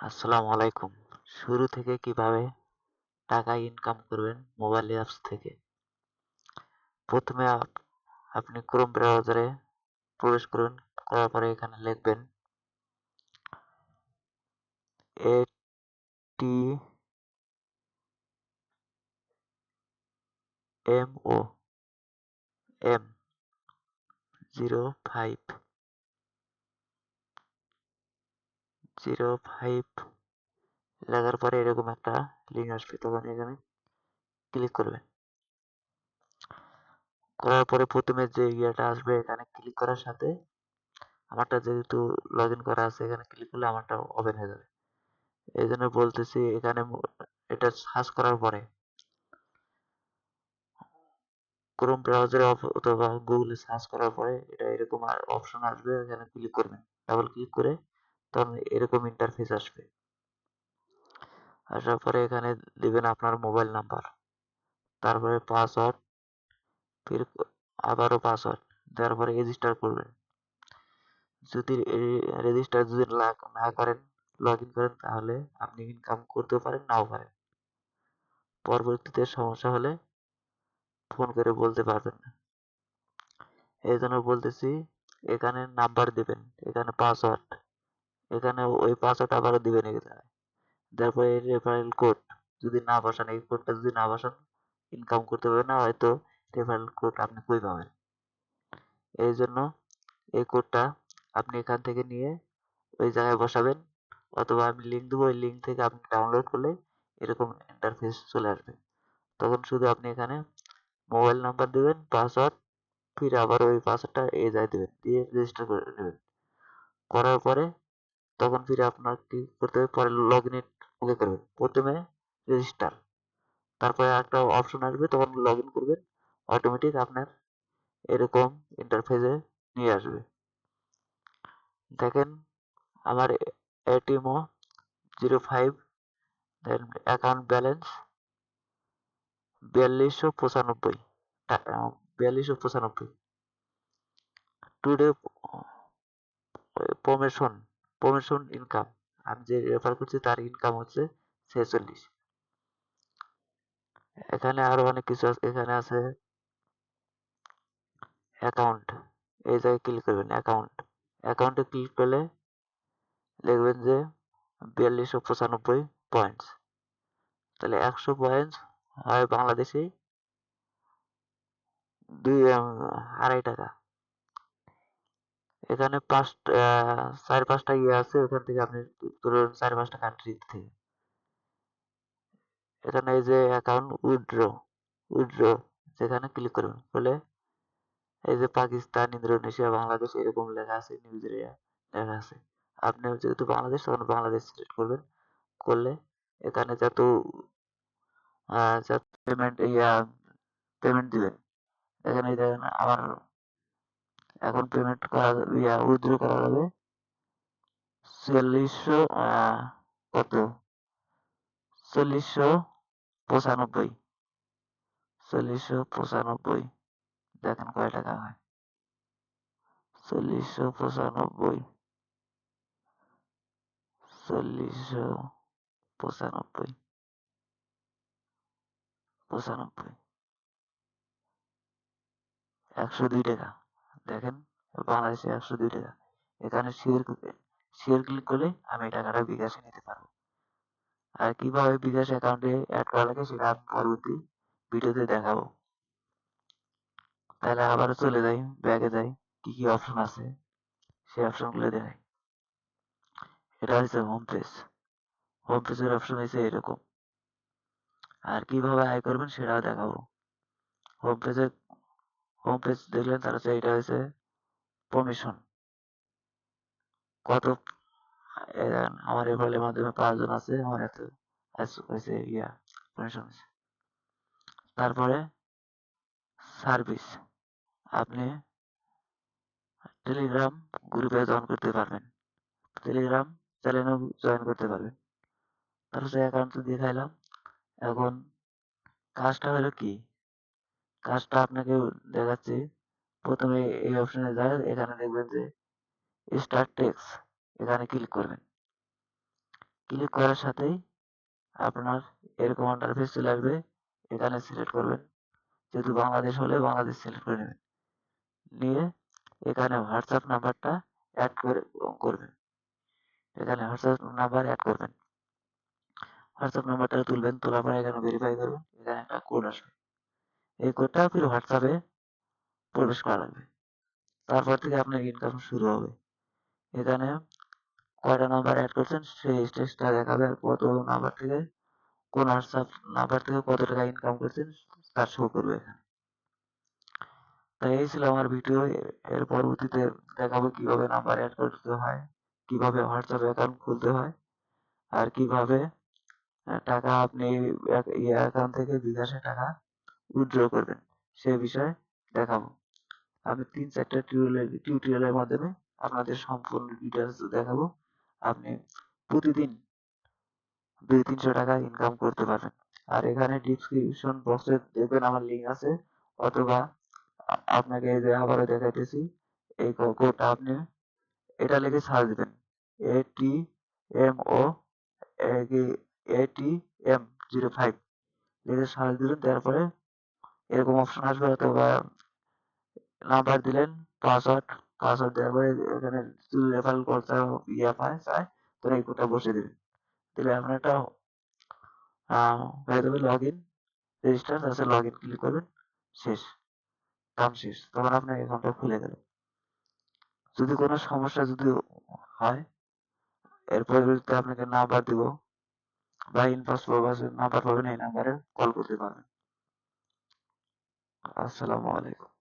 আসসালামু আলাইকুম। শুরু থেকে কিভাবে টাকা ইনকাম করবেন মোবাইল অ্যাপস থেকে। প্রথমে আপনি ক্রোম ব্রাউজারে প্রবেশ করবেন। করার পরে এখানে লিখবেন ATMO M05 লেখার পরে এরকম একটা লিঙ্ক আসবে, তখন এখানে ক্লিক করবেন। করার পরে প্রথমে যে ইয়েটা আসবে এখানে ক্লিক করার সাথে আমারটা যেহেতু লগ ইন করা আছে, এখানে ক্লিক করলে আমারটা ওপেন হয়ে যাবে। এই জন্য বলতেছি এখানে এটা সার্চ করার পরে ক্রোম ব্রাউজারে অথবা গুগলে সার্চ করার পরে এটা এরকম আর অপশন আসবে, এখানে ক্লিক করবেন। ডাবল ক্লিক করে তখন এরকম ইন্টারফেস আসবে। আসার পরে এখানে দিবেন আপনার মোবাইল নাম্বার, তারপরে পাসওয়ার্ড, ফির আবারও পাসওয়ার্ড দেওয়ার পরে রেজিস্টার করবেন। যদি রেজিস্টার যদি না করেন, লগ ইন করেন, তাহলে আপনি ইনকাম করতেও পারেন, নাও পারেন। পরবর্তীতে সমস্যা হলে ফোন করে বলতে পারবেন না। এই জন্য বলতেছি এখানে নাম্বার দিবেন, এখানে পাসওয়ার্ড, এখানে ওই পাসওয়ার্ড আবারও দিবেন এখানে। তারপরে এই রেফারেল কোড যদি না বসান, এই কোডটা যদি না বসান ইনকাম করতে পারবেন না, হয়তো রেফারেল কোড আপনি কই পাবেন। এই জন্য এই কোডটা আপনি এখান থেকে নিয়ে ওই জায়গায় বসাবেন, অথবা আমি লিঙ্ক দেবো, ওই লিঙ্ক থেকে আপনি ডাউনলোড করলে এরকম ইন্টারফেস চলে আসবে। তখন শুধু আপনি এখানে মোবাইল নাম্বার দিবেন, পাসওয়ার্ড, ফির আবার ওই পাসওয়ার্ডটা এই জায়গায় দিবেন, দিয়ে রেজিস্টার করে নেবেন। করার পরে তখন ফিরে আপনার কি করতে হবে, পরে লগ ইন ওকে করবেন। প্রথমে রেজিস্টার, তারপরে একটা অপশন আসবে, তখন লগ ইন করবেন, অটোমেটিক আপনার এরকম ইন্টারফেসে নিয়ে আসবে। দেখেন আমার এটিএমও 05, দেন অ্যাকাউন্ট ব্যালেন্স 4295 টাকা, 4295। টুডে প্রমোশন, প্রমোশন ইনকাম, আমি যে রেফার করছি তার ইনকাম হচ্ছে 46। এখানে আরো অনেক কিছু আছে, এখানে আছে অ্যাকাউন্ট, এই জায়গায় ক্লিক করবেন অ্যাকাউন্ট। অ্যাকাউন্টে ক্লিক করলে লিখবেন যে 4295 পয়েন্টস, তাহলে 100 পয়েন্টস হয় বাংলাদেশি দুই 2.5 টাকা। এখানে চার পাঁচটা ইয়ে আছে, ওখান থেকে আপনি ধরুন চার পাঁচটা কান্ট্রি থেকে। এখানে এই যে অ্যাকাউন্ট উইথড্র যেখানে ক্লিক করবেন, করলে এই যে পাকিস্তান, ইন্দোনেশিয়া, বাংলাদেশ এরকম লেখা আছে, নিউজিরিয়া লেখা আছে। আপনি যেহেতু বাংলাদেশ, তখন বাংলাদেশ সিলেক্ট করবেন। করলে এখানে যত পেমেন্ট দিবেন, এখানে দেখেন আমার এখন পেমেন্ট করা উইথড্র করা যাবে 4000 কত 4095, 4095 দেখেন কয় টাকা হয়। 4095, 4095, 95, 102 টাকা। দেখেন বাংলাদেশে 102 টাকা। এখানে শেয়ার ক্লিক করলে আমি এই টাকাটা বিকাশে নিতে পারবো। আর কিভাবে বিকাশ অ্যাকাউন্টে অ্যাড করা লাগে সেটা আমি পরবর্তী ভিডিওতে দেখাবো। তাহলে আবার চলে যাই, ব্যাগে যাই, কি কি অপশন আছে সেই অপশনগুলো দেখাই। এটা হচ্ছে হোম পেজ। হোম পেজের অপশন হচ্ছে এরকম। আর কিভাবে আয় করবেন সেটাও দেখাবো। হোম পেজে হোম পেজ দেখলেন, তার হচ্ছে এটা হচ্ছে কমিশন কত। আমার রেফারেলের মাধ্যমে 5 জন আছে, আমার এত হয়েছে কমিশন হয়েছে। তারপরে সার্ভিস, আপনি টেলিগ্রাম গ্রুপে জয়েন করতে পারবেন, টেলিগ্রাম চ্যানেলেও জয়েন করতে পারবেন। তার হচ্ছে অ্যাকাউন্ট তো দেখাইলাম। এখন কাজটা হলো কি, কাজটা আপনাকে দেখাচ্ছি। প্রথমে এই অপশনে যায়, এখানে দেখবেন যে স্টার্ট টেক্সট, এখানে ক্লিক করবেন। ক্লিক করার সাথেই আপনার এরকম ইন্টারফেস চলে আসবে। এখানে সিলেক্ট করবেন, যেহেতু বাংলাদেশ হলে বাংলাদেশ সিলেক্ট করে নেবেন, নিয়ে এখানে হোয়াটসঅ্যাপ নাম্বারটা অ্যাড করবেন। এখানে হোয়াটসঅ্যাপ নাম্বার অ্যাড করবেন, হোয়াটসঅ্যাপ নাম্বারটা তুলবেন, তোলার পরে এখানে ভেরিফাই করবেন, এখানে একটা কোড আসবে, এই কোডটা ফির হোয়াটসঅ্যাপে প্রবেশ করা লাগবে। তারপর থেকে আপনার ইনকাম শুরু হবে। এখানে কয়টা নাম্বার অ্যাড করছেন সেই স্টেজটা দেখাবে, আর কত নাম্বার থেকে কোন হোয়াটসঅ্যাপ নাম্বার থেকে কত টাকা ইনকাম করছেন তার শো করবে এখানে। তাই এই ছিল আমার ভিডিও। এর পরবর্তীতে দেখাবো কিভাবে নাম্বার অ্যাড করতে হয়, কিভাবে হোয়াটসঅ্যাপ অ্যাকাউন্ট খুলতে হয়, আর কিভাবে টাকা আপনি অ্যাকাউন্ট থেকে বিকাশে টাকা উইথড্র করবেন সে বিষয়ে দেখাবো। আমি 3-4টা টিউটোরিয়ালের মাধ্যমে আপনাদের সম্পূর্ণ ডিটেলস দেখাবো। আপনি প্রতিদিন 200-300 টাকা ইনকাম করতে পারবেন। আর এখানে ডিসক্রিপশন বক্সে দেখবেন আমার লিঙ্ক আছে, অথবা আপনাকে এই যে আবারও দেখাইতেছি, এই কোডটা আপনি এটা লিখে সার্চ দিবেন, ATMO ATM05 লিখে সার্চ দিবেন, তারপরে এরকম অপশন আসবে, অথবা নাম্বার দিলেন, পাসওয়ার্ড দেওয়ার পরে এখানে রেফারেল কোড চায়, তো এই কোডটা বসিয়ে দিবেন, দিলে আপনার একটা হয়ে যাবে লগ ইন, রেজিস্টার আছে, লগ ইন ক্লিক করবেন, শেষ, কাম শেষ, তখন আপনার অ্যাকাউন্টটা খুলে গেল। যদি কোনো সমস্যা হয়, এর পরবর্তীতে আপনাকে নাম্বার দিব বা ইনবক্স নাম্বার পাবেন, এই নাম্বারে কল করতে পারবেন। আসসালামু আলাইকুম।